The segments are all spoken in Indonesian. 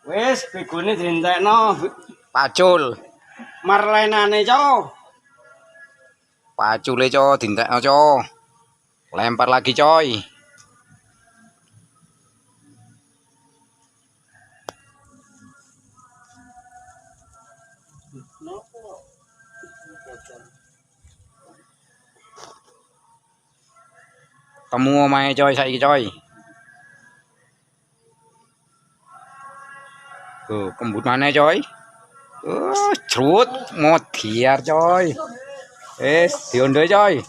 Wis begone dientekno. Pacul. Marlenane, Cok. Pacule, Cok, dientekno, Cok. Lempar lagi, coy. Temu omahe, coy, saiki, coy. Kembut mana, coy? Cerut modiar, coy. Diondo, coy.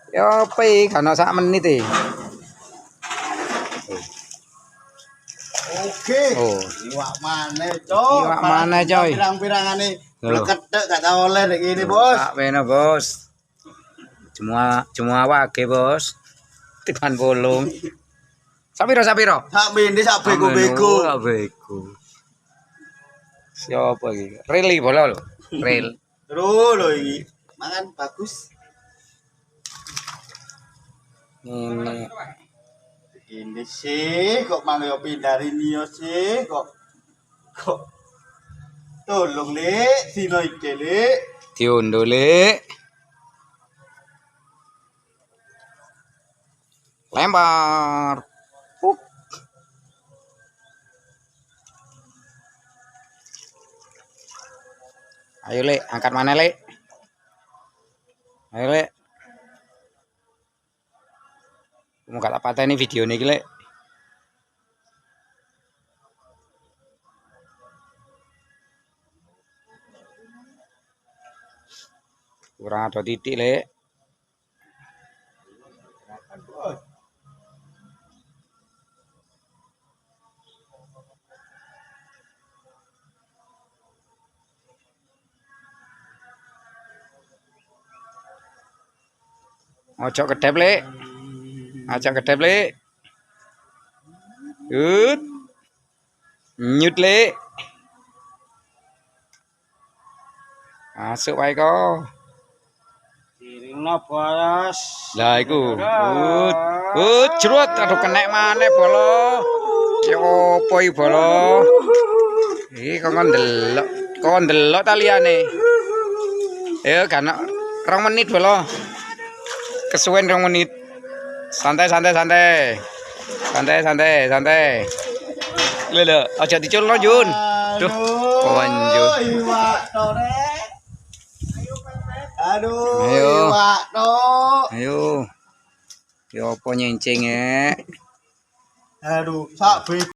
Ya pe kana sak menit e. Oke. Oh, Iwak maneh, Cok. Iwak maneh, coy. Pirang-pirangane bleketek gak tau oleh nek kene, Bos. Tak peno, Bos. Cuma wage, Bos. Tiban bolong. Sapiro? Sak mene sak bego-bego. Sak bego. Siapa iki? Reli bola lho. Rel. Lho iki. Mangan bagus. Ini sih kok mangyo pindari niyo sih kok tolong Lek dino iki Lek Diondo, Lek. Lempar. Ayo, Lek, angkat mana, Lek? Ayo, Lek. Mau gak tak pateni video ini, Lek. Kurang ada titik, Lek. Ojo kedep, Lek. Aja kedep, Lek. Nyut, Lek. Masuk wae kok. Diringno Bos. Lah iku. Jrut aduh kenek maneh bola. Ki opo iki bola? Iki kok ndelok. Kok ndelok ta liyane. Ya kan 2 menit bola. Kesuwen 2 menit. Santai. Lho, aja diculno, Jun. Duh, konjut. Iwak tore. Aduh, Ayo. iwak to. Ayo. Ya apa nyencing, Aduh, sak